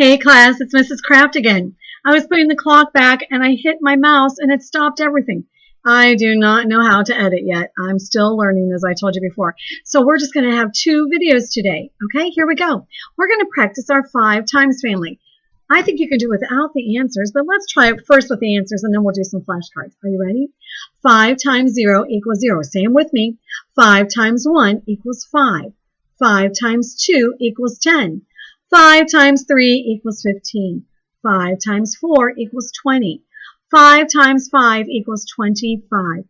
Hey class, it's Mrs. Kraft again. I was putting the clock back and I hit my mouse and it stopped everything. I do not know how to edit yet. I'm still learning, as I told you before. So we're just going to have 2 videos today. Okay, here we go. We're going to practice our 5 times family. I think you can do without the answers, but let's try it first with the answers and then we'll do some flashcards. Are you ready? 5 times 0 equals 0. Say them with me. 5 times 1 equals 5. 5 times 2 equals 10. 5 times 3 equals 15. 5 times 4 equals 20. 5 times 5 equals 25.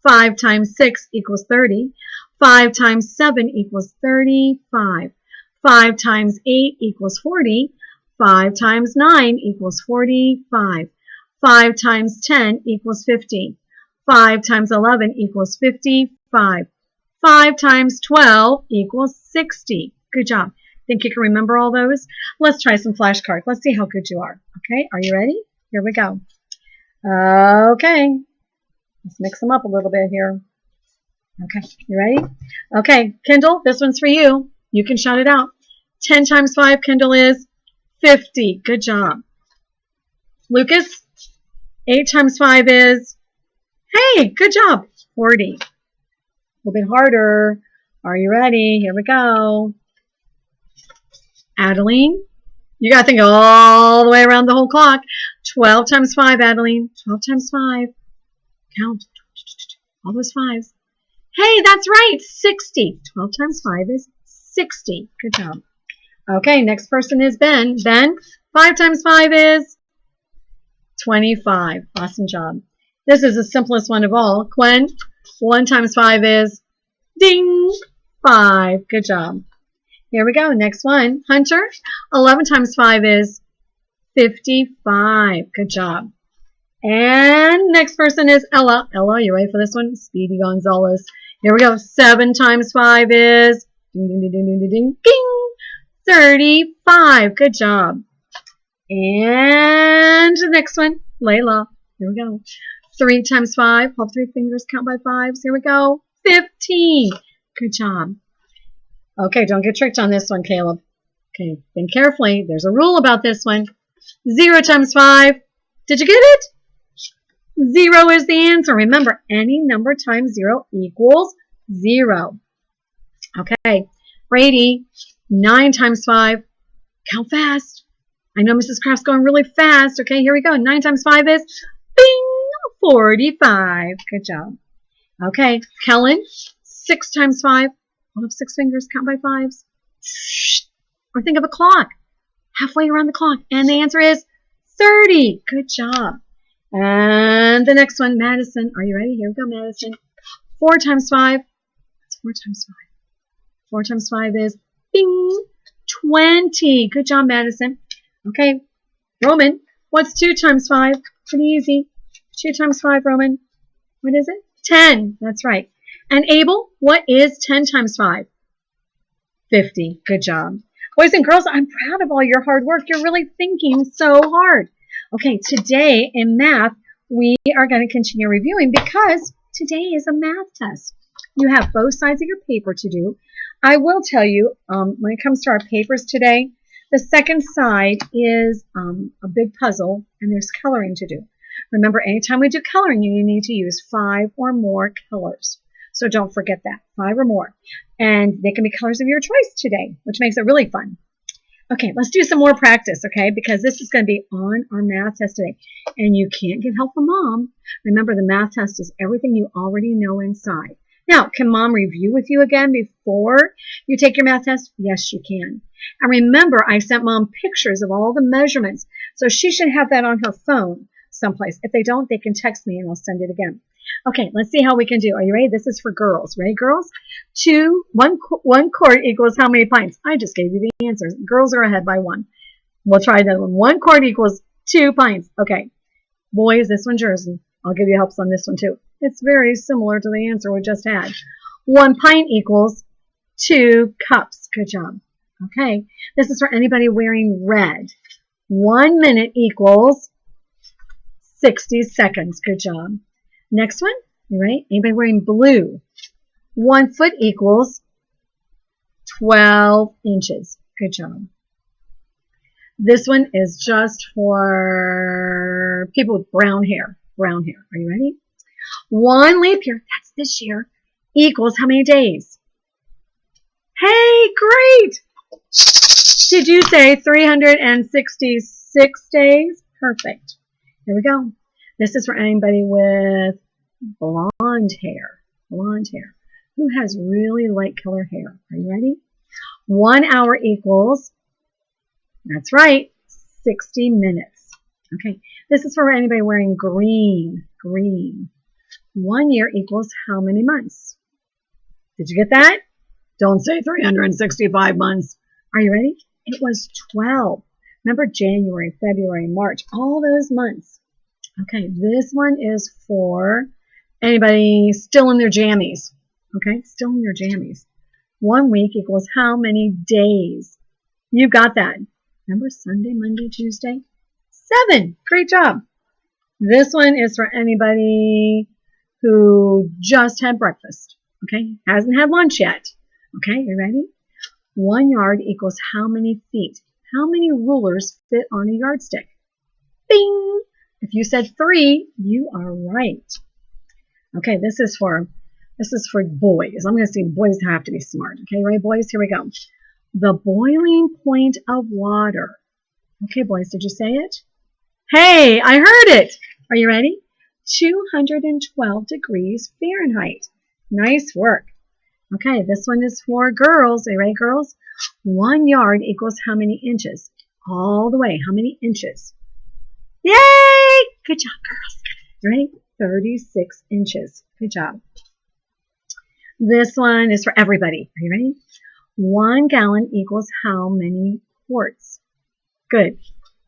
5 times 6 equals 30. 5 times 7 equals 35. 5 times 8 equals 40. 5 times 9 equals 45. 5 times 10 equals 50. 5 times 11 equals 55. 5 times 12 equals 60. Good job. Think you can remember all those? Let's try some flashcards. Let's see how good you are. Okay, are you ready? Here we go. Okay, let's mix them up a little bit here. Okay, you ready? Okay, Kendall, this one's for you. You can shout it out. 10 times 5, Kendall, is 50. Good job. Lucas, 8 times 5 is, hey, good job, 40. A little bit harder. Are you ready? Here we go. Adeline, you got to think all the way around the whole clock. 12 times 5, Adeline. 12 times 5. Count. All those 5s. Hey, that's right. 60. 12 times 5 is 60. Good job. Okay, next person is Ben. Ben, 5 times 5 is 25. Awesome job. This is the simplest one of all. Gwen, 1 times 5 is ding, 5. Good job. Here we go. Next one. Hunter, 11 times 5 is 55. Good job. And next person is Ella. Ella, you ready for this one? Speedy Gonzalez. Here we go. 7 times 5 is ding, ding, ding, ding, ding, ding, ding, 35. Good job. And the next one, Layla. Here we go. 3 times 5. Hold 3 fingers. Count by 5s. Here we go. 15. Good job. Okay, don't get tricked on this one, Caleb. Okay, think carefully. There's a rule about this one. 0 times 5. Did you get it? 0 is the answer. Remember, any number times 0 equals 0. Okay, Brady, 9 times 5. Count fast. I know Mrs. Kraft's going really fast. Okay, here we go. 9 times 5 is, bing, 45. Good job. Okay, Kellen, 6 times 5. Hold up 6 fingers, count by 5s. Or think of a clock. Halfway around the clock. And the answer is 30. Good job. And the next one, Madison. Are you ready? Here we go, Madison. 4 times 5. That's 4 times 5. 4 times 5 is, bing, 20. Good job, Madison. Okay, Roman. What's 2 times 5? Pretty easy. 2 times 5, Roman. What is it? 10. That's right. And Abel, what is 10 times 5? 50. Good job. Boys and girls, I'm proud of all your hard work. You're really thinking so hard. Okay, today in math, we are going to continue reviewing because today is a math test. You have both sides of your paper to do. I will tell you, when it comes to our papers today, the second side is a big puzzle, and there's coloring to do. Remember, anytime we do coloring, you need to use 5 or more colors. So don't forget that, 5 or more. And they can be colors of your choice today, which makes it really fun. Okay, let's do some more practice, okay? Because this is going to be on our math test today. And you can't get help from Mom. Remember, the math test is everything you already know inside. Now, can Mom review with you again before you take your math test? Yes, you can. And remember, I sent Mom pictures of all the measurements. So she should have that on her phone someplace. If they don't, they can text me and I'll send it again. Okay, let's see how we can do. Are you ready? This is for girls. Ready, girls? 1 quart equals how many pints? I just gave you the answers. Girls are ahead by 1. We'll try that one. 1 quart equals 2 pints. Okay. Boys, this one's yours. I'll give you helps on this one too. It's very similar to the answer we just had. 1 pint equals 2 cups. Good job. Okay. This is for anybody wearing red. 1 minute equals 60 seconds. Good job. Next one, you ready? Anybody wearing blue? 1 foot equals 12 inches. Good job. This one is just for people with brown hair. Brown hair. Are you ready? One leap year, that's this year, equals how many days? Hey, great! Did you say 366 days? Perfect. Here we go. This is for anybody with blonde hair. Blonde hair. Who has really light color hair? Are you ready? 1 hour equals, that's right, 60 minutes. Okay, this is for anybody wearing green. Green. 1 year equals how many months? Did you get that? Don't say 365 months. Are you ready? It was 12. Remember January, February, March, all those months. Okay, this one is for anybody still in their jammies. Okay, still in your jammies. 1 week equals how many days? You got that. Remember Sunday, Monday, Tuesday? 7. Great job. This one is for anybody who just had breakfast. Okay, hasn't had lunch yet. Okay, you ready? 1 yard equals how many feet? How many rulers fit on a yardstick? Bing! If you said 3, you are right. Okay, this is for boys. I'm going to say boys have to be smart. Okay, right, boys? Here we go. The boiling point of water. Okay, boys, did you say it? Hey, I heard it. Are you ready? 212 degrees Fahrenheit. Nice work. Okay, this one is for girls. Are you ready, girls? 1 yard equals how many inches? All the way. How many inches? Yay! Good job, girls. You ready? 36 inches. Good job. This one is for everybody. Are you ready? 1 gallon equals how many quarts? Good.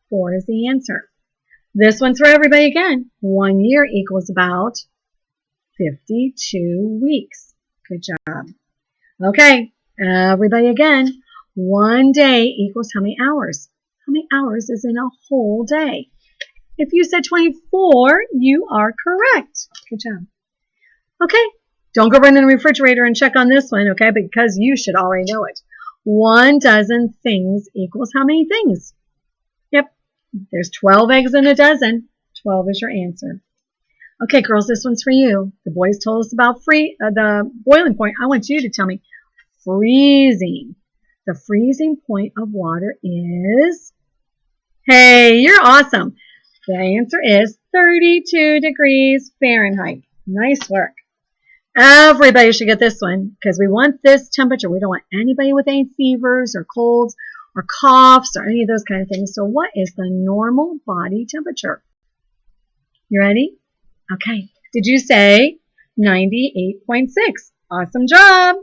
4 is the answer. This one's for everybody again. 1 year equals about 52 weeks. Good job. Okay, everybody again. 1 day equals how many hours? How many hours is in a whole day? If you said 24, you are correct. Good job. Okay, don't go run in the refrigerator and check on this one, okay, because you should already know it. 1 dozen things equals how many things? Yep, there's 12 eggs in a dozen. 12 is your answer. Okay, girls, this one's for you. The boys told us about the boiling point. I want you to tell me freezing. The freezing point of water is, hey, you're awesome. The answer is 32 degrees Fahrenheit. Nice work. Everybody should get this one because we want this temperature. We don't want anybody with any fevers or colds or coughs or any of those kind of things. So what is the normal body temperature? You ready? Okay. Did you say 98.6? Awesome job.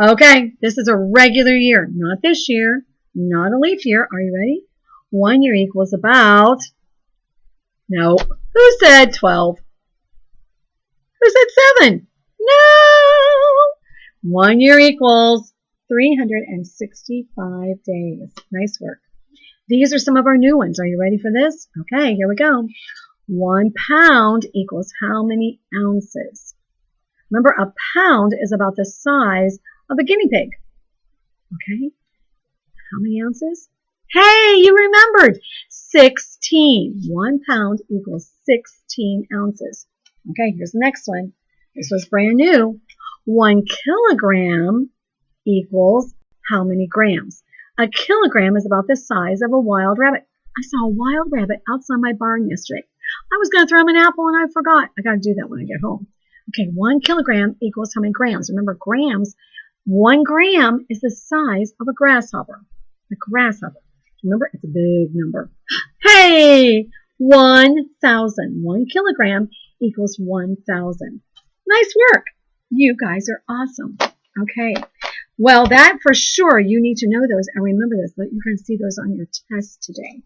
Okay. This is a regular year, not this year, not a leap year. Are you ready? 1 year equals about, no. Who said 12? Who said 7? No! 1 year equals 365 days. Nice work. These are some of our new ones. Are you ready for this? Okay, here we go. 1 pound equals how many ounces? Remember, a pound is about the size of a guinea pig. Okay, how many ounces? Hey, you remembered. 16. 1 pound equals 16 ounces. Okay, here's the next one. This was brand new. 1 kilogram equals how many grams? A kilogram is about the size of a wild rabbit. I saw a wild rabbit outside my barn yesterday. I was going to throw him an apple and I forgot. I got to do that when I get home. Okay, 1 kilogram equals how many grams? Remember, grams, 1 gram is the size of a grasshopper. A grasshopper. Remember, it's a big number. Hey, 1,000. 1 kilogram equals 1,000. Nice work. You guys are awesome. Okay. Well, that for sure, you need to know those and remember this. You're going to see those on your test today.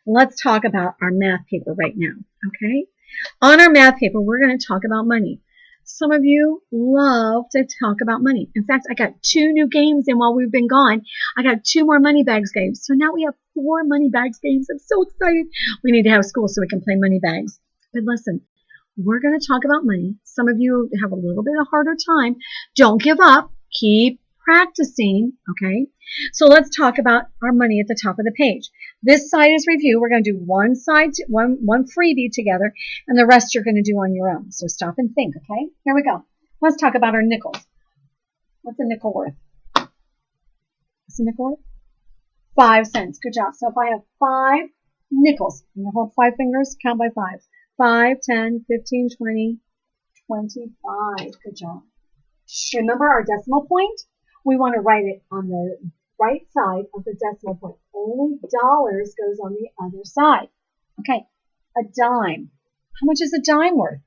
Let's talk about our math paper right now. Okay. On our math paper, we're going to talk about money. Some of you love to talk about money. In fact, I got 2 new games in while we've been gone. I got 2 more money bags games. So now we have 4 money bags games. I'm so excited. We need to have school so we can play money bags. But listen, we're going to talk about money. Some of you have a little bit of a harder time. Don't give up. Keep practicing, okay? So let's talk about our money at the top of the page. This side is review. We're going to do one side, one freebie together, and the rest you're going to do on your own. So stop and think, okay? Here we go. Let's talk about our nickels. What's a nickel worth? What's a nickel worth? 5 cents. Good job. So if I have 5 nickels, I'm going to hold 5 fingers, count by 5. 5, 10, 15, 20, 25. Good job. Remember our decimal point? We want to write it on the right side of the decimal point. Only dollars goes on the other side. Okay, a dime. How much is a dime worth?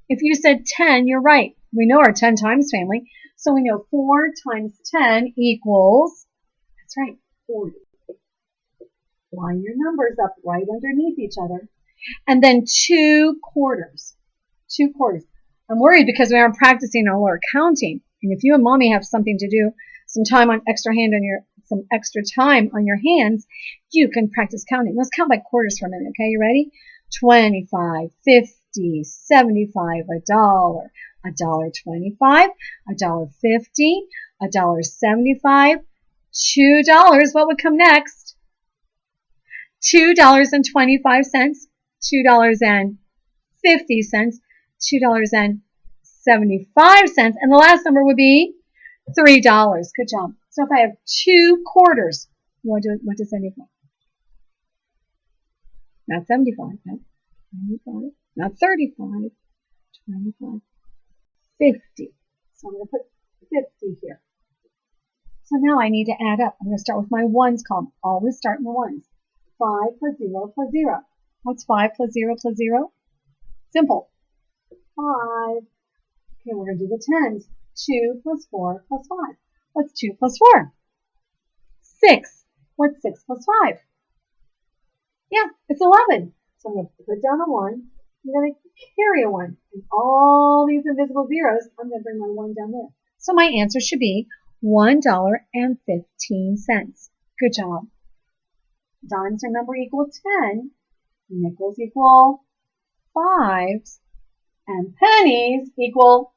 If you said 10, you're right. We know our 10 times family. So we know 4 times 10 equals, that's right, 40. Line your numbers up right underneath each other. And then 2 quarters. 2 quarters. I'm worried because we aren't practicing our counting. And if you and mommy have something to do, some time on extra time on your hands, you can practice counting. Let's count by quarters for a minute. Okay, you ready? 25, 50, 75, $1, $1.25, $1.50, $1.75, $2. What would come next? $2.25, $2.50, $2.75, and the last number would be $3. Good job. So if I have 2 quarters, what does that equal? Not 75, not 25, not 35, 25, 50. So I'm going to put 50 here. So now I need to add up. I'm going to start with my ones column. Always start in the ones. 5 plus 0 plus 0. What's 5 plus 0 plus 0? Simple. 5. Okay, we're going to do the tens. 2 plus 4 plus 5. What's 2 plus 4? 6. What's 6 plus 5? Yeah, it's 11. So I'm going to put down a 1. I'm going to carry a 1. And all these invisible zeros, I'm going to bring my 1 down there. So my answer should be $1.15. Good job. Dimes, remember, equal 10. Nickels equal 5s. And pennies equal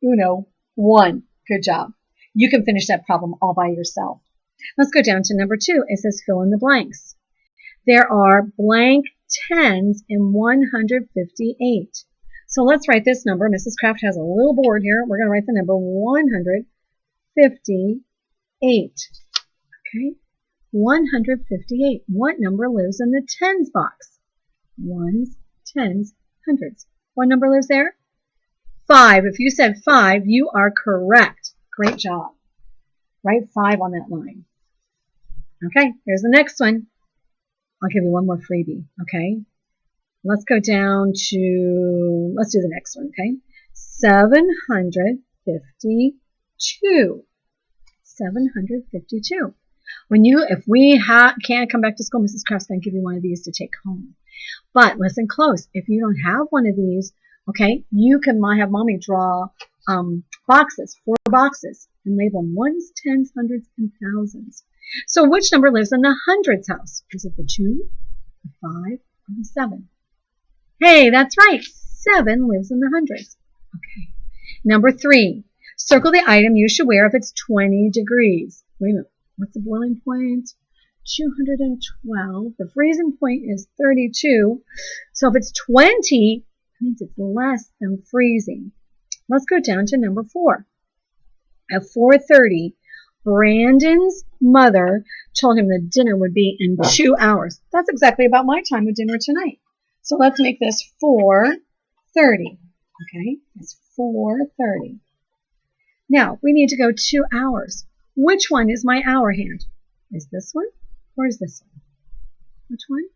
1. Good job. You can finish that problem all by yourself. Let's go down to number 2. It says fill in the blanks. There are blank tens in 158. So let's write this number. Mrs. Kraft has a little board here. We're going to write the number 158. Okay? 158. What number lives in the tens box? Ones, tens, hundreds. What number lives there? 5. If you said 5, you are correct. Great job. Write 5 on that line. Okay, here's the next one. I'll give you one more freebie, okay? Let's go down to, let's do the next one, okay? 752. 752. If we can't come back to school, Mrs. Kraft's going to give you one of these to take home. But listen close. If you don't have one of these, okay, you can have mommy draw boxes, 4 boxes, and label them ones, tens, hundreds, and thousands. So which number lives in the hundreds house? Is it the 2, the 5, or the 7? Hey, that's right. 7 lives in the hundreds. Okay. Number 3. Circle the item you should wear if it's 20 degrees. Wait a minute. What's the boiling point? 212. The freezing point is 32. So if it's 20, that means it's less than freezing. Let's go down to number 4. At 4:30, Brandon's mother told him the dinner would be in 2 hours. That's exactly about my time of dinner tonight. So let's make this 4:30. Okay, it's 4:30. Now, we need to go 2 hours. Which one is my hour hand? Is this one or is this one? Which one?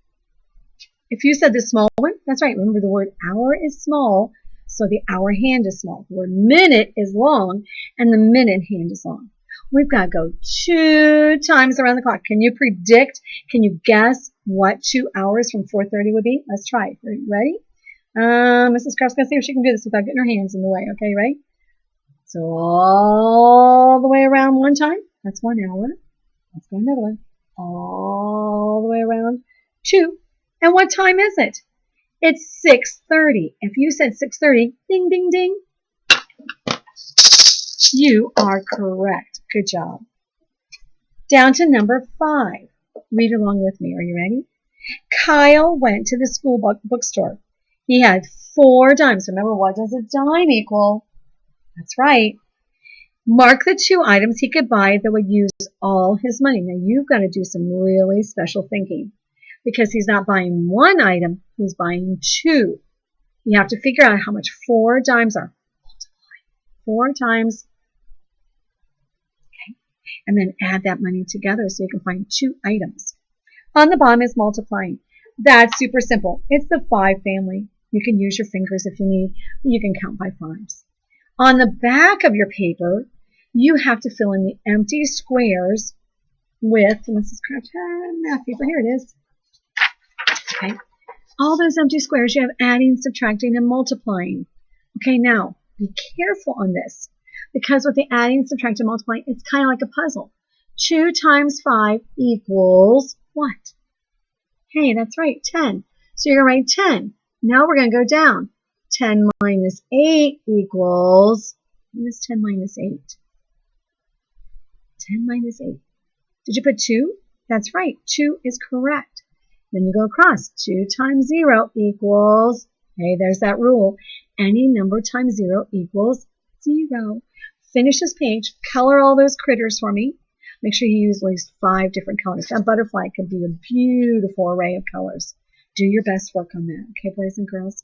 If you said the small one, that's right. Remember, the word hour is small, so the hour hand is small. The word minute is long, and the minute hand is long. We've got to go 2 times around the clock. Can you predict, can you guess what 2 hours from 4:30 would be? Let's try. Are you ready? Mrs. Kraft's going to see if she can do this without getting her hands in the way. Okay, right? So all the way around one time, that's 1 hour. Let's go another one. All the way around 2. And what time is it? It's 6:30. If you said 6:30, ding, ding, ding. You are correct. Good job. Down to number 5. Read along with me. Are you ready? Kyle went to the school bookstore. He had 4 dimes. Remember, what does a dime equal? That's right. Mark the 2 items he could buy that would use all his money. Now, you've got to do some really special thinking because he's not buying 1 item, he's buying 2. You have to figure out how much 4 dimes are. 4 times, okay, and then add that money together so you can find 2 items. On the bottom is multiplying. That's super simple. It's the 5 family. You can use your fingers if you need. You can count by 5s. On the back of your paper, you have to fill in the empty squares with, Mrs. Craft, math paper, here it is. Okay, all those empty squares, you have adding, subtracting, and multiplying. Okay, now, be careful on this, because with the adding, subtracting, multiplying, it's kind of like a puzzle. 2 times 5 equals what? Hey, that's right, 10. So you're going to write 10. Now we're going to go down. 10 minus 8 equals, what is 10 minus 8? 10 minus 8. Did you put 2? That's right, 2 is correct. Then you go across. 2 times 0 equals, hey, there's that rule. Any number times 0 equals 0. Finish this page. Color all those critters for me. Make sure you use at least 5 different colors. That butterfly could be a beautiful array of colors. Do your best work on that. Okay, boys and girls?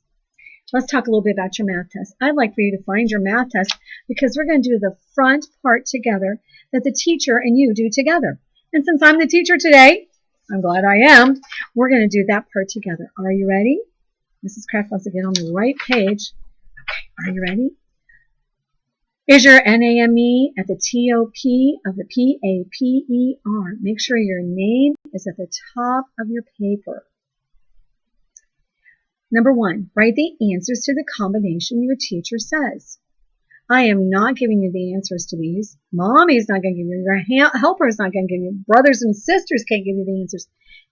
Let's talk a little bit about your math test. I'd like for you to find your math test because we're going to do the front part together that the teacher and you do together. And since I'm the teacher today, I'm glad I am, we're going to do that part together. Are you ready? Mrs. Kraft wants to get on the right page. Okay, are you ready? Is your NAME at the TOP of the PAPER? Make sure your name is at the top of your paper. Number 1, write the answers to the combination your teacher says. I am not giving you the answers to these. Mommy's not going to give you. Your helper is not going to give you. Brothers and sisters can't give you the answers.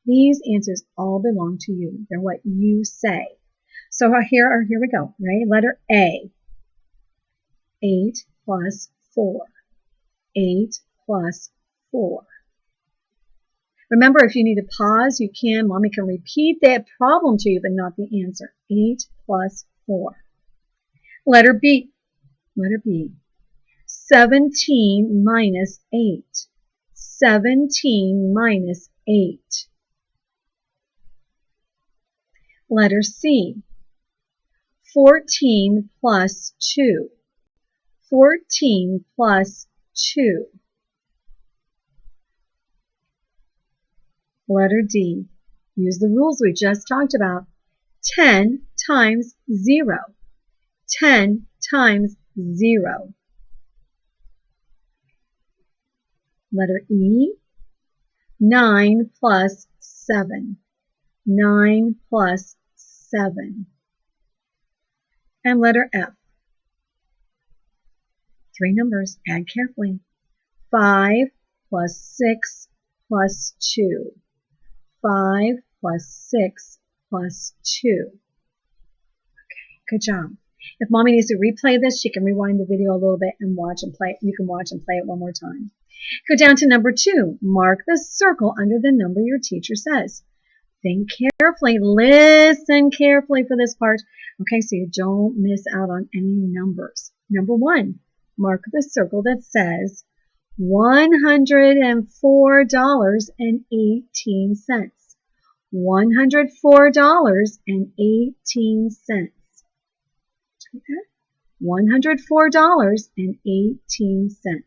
These answers all belong to you. They're what you say. So here we go. Ready? Letter A. 8 plus 4. 8 plus 4. Remember, if you need to pause, you can. Mommy can repeat that problem to you, but not the answer. 8 plus 4. Letter B. Letter B. 17 minus 8. 17 minus 8. Letter C. 14 plus 2. 14 plus 2. Letter D. Use the rules we just talked about. 10 times 0. 10 times 0. Letter E. 9 plus 7. 9 plus 7. And letter F. 3 numbers. Add carefully. 5 plus 6 plus 2. 5 plus 6 plus 2. Okay, good job. If Mommy needs to replay this, she can rewind the video a little bit and watch and play. You can watch and play it one more time. Go down to number 2. Mark the circle under the number your teacher says. Think carefully. Listen carefully for this part. Okay, so you don't miss out on any numbers. Number 1, mark the circle that says $104.18. $104.18. $104.18.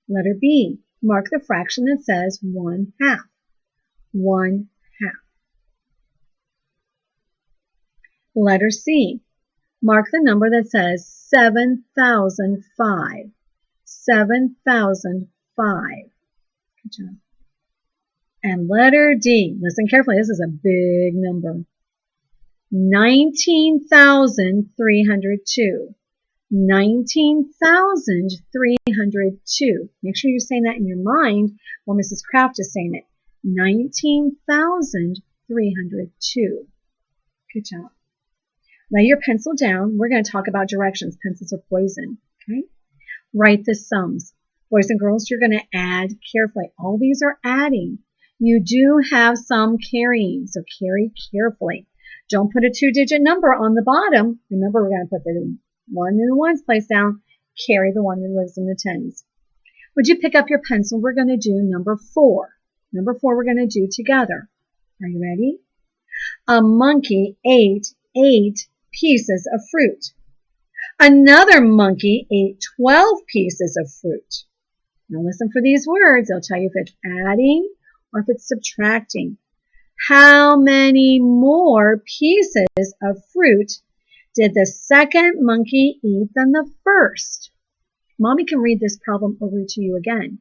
Letter B. Mark the fraction that says 1/2. 1/2. Letter C. Mark the number that says 7,005. 7,005. Good job. And letter D. Listen carefully. This is a big number. 19,302. 19,302. Make sure you're saying that in your mind while Mrs. Kraft is saying it. 19,302. Good job. Lay your pencil down. We're going to talk about directions. Pencils are poison. Okay? Write the sums. Boys and girls, you're going to add carefully. All these are adding. You do have some carrying, so carry carefully. Don't put a 2-digit number on the bottom. Remember, we're going to put the 1 in the ones place down. Carry the one that lives in the tens. Would you pick up your pencil? We're going to do number 4. Number 4 we're going to do together. Are you ready? A monkey ate 8 pieces of fruit. Another monkey ate 12 pieces of fruit. Now listen for these words. They'll tell you if it's adding or if it's subtracting. How many more pieces of fruit did the second monkey eat than the first? Mommy can read this problem over to you again.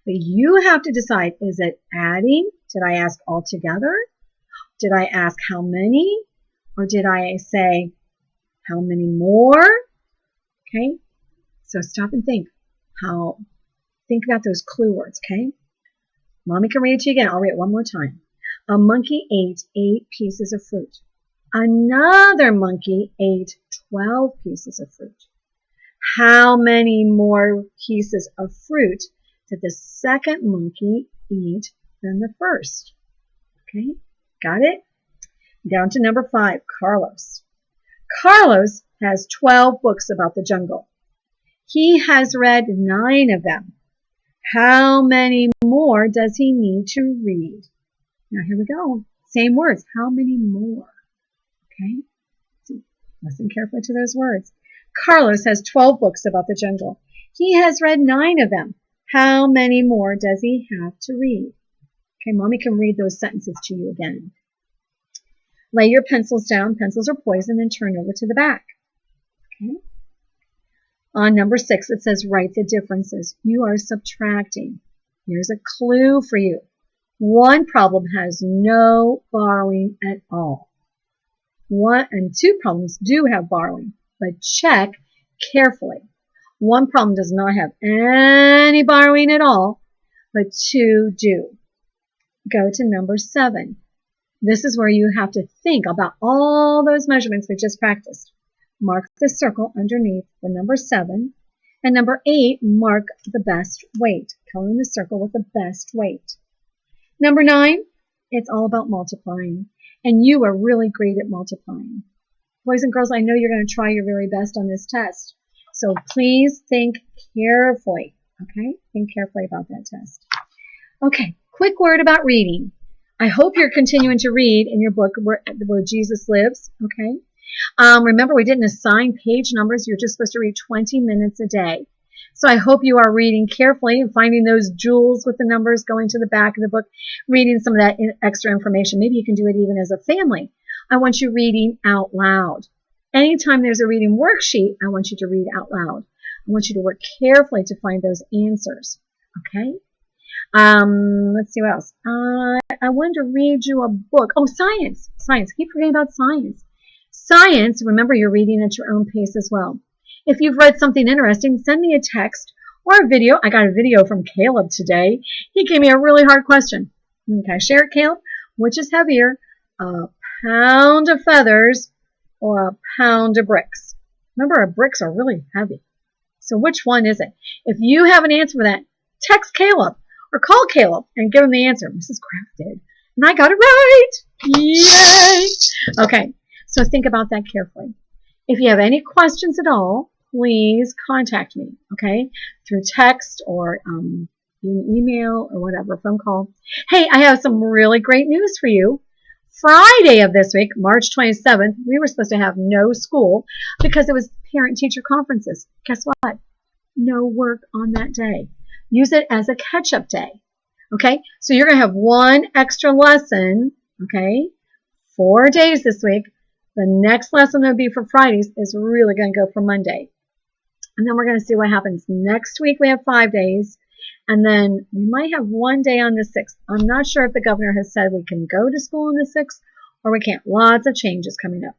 But you have to decide, is it adding? Did I ask all together? Did I ask how many? Or did I say how many more? Okay, so stop and think. Think about those clue words, okay? Mommy can read it to you again. I'll read it one more time. A monkey ate 8 pieces of fruit. Another monkey ate 12 pieces of fruit. How many more pieces of fruit did the second monkey eat than the first? Okay, got it? Down to number 5, Carlos. Carlos has 12 books about the jungle. He has read 9 of them. How many more does he need to read? Now here we go. Same words. How many more? Okay, so listen carefully to those words. Carlos has 12 books about the jungle. He has read 9 of them. How many more does he have to read? Okay, Mommy can read those sentences to you again. Lay your pencils down. Pencils are poison, and turn over to the back. Okay. On number 6, it says write the differences. You are subtracting. Here's a clue for you. One problem has no borrowing at all. 1 and 2 problems do have borrowing, but check carefully. 1 problem does not have any borrowing at all, but 2 do. Go to number 7. This is where you have to think about all those measurements we just practiced. Mark the circle underneath the number 7. And number 8, mark the best weight. Color in the circle with the best weight. Number 9, it's all about multiplying. And you are really great at multiplying. Boys and girls, I know you're going to try your very best on this test. So please think carefully. Okay? Think carefully about that test. Okay, quick word about reading. I hope you're continuing to read in your book where Jesus lives. Okay? Remember, we didn't assign page numbers. You're just supposed to read 20 minutes a day. So I hope you are reading carefully and finding those jewels with the numbers, going to the back of the book, reading some of that extra information. Maybe you can do it even as a family. I want you reading out loud. Anytime there's a reading worksheet, I want you to read out loud. I want you to work carefully to find those answers. Okay? Let's see what else. I wanted to read you a book. Oh, science. Science. I keep forgetting about science. Science, remember you're reading at your own pace as well. If you've read something interesting, send me a text or a video. I got a video from Caleb today. He gave me a really hard question. Can I share it, Caleb? Which is heavier, a pound of feathers or a pound of bricks? Remember, our bricks are really heavy. So which one is it? If you have an answer for that, text Caleb or call Caleb and give him the answer. Mrs. Kraft did. And I got it right. Yay! Okay, so think about that carefully. If you have any questions at all, please contact me, okay, through text or email or whatever, phone call. Hey, I have some really great news for you. Friday of this week, March 27th, we were supposed to have no school because it was parent-teacher conferences. Guess what? No work on that day. Use it as a catch-up day, okay? So you're going to have one extra lesson, okay, 4 days this week. The next lesson that would be for Fridays is really going to go for Monday. And then we're going to see what happens. Next week we have 5 days. And then we might have 1 day on the 6th. I'm not sure if the governor has said we can go to school on the 6th or we can't. Lots of changes coming up.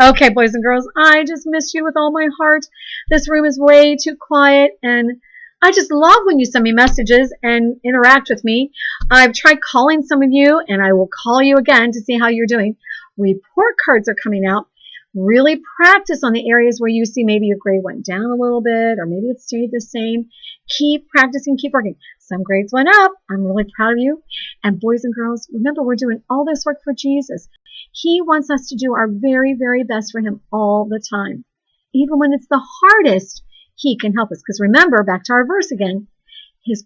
Okay, boys and girls, I just miss you with all my heart. This room is way too quiet, and I just love when you send me messages and interact with me. I've tried calling some of you, and I will call you again to see how you're doing. Report cards are coming out. Really practice on the areas where you see maybe your grade went down a little bit or maybe it stayed the same. Keep practicing, keep working. Some grades went up. I'm really proud of you. And boys and girls, remember, we're doing all this work for Jesus. He wants us to do our very, very best for him all the time. Even when it's the hardest, he can help us. Because remember, back to our verse again, his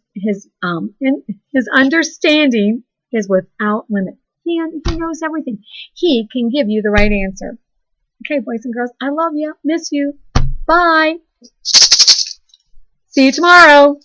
understanding is without limit. He knows everything. He can give you the right answer. Okay, boys and girls, I love you. Miss you. Bye. See you tomorrow.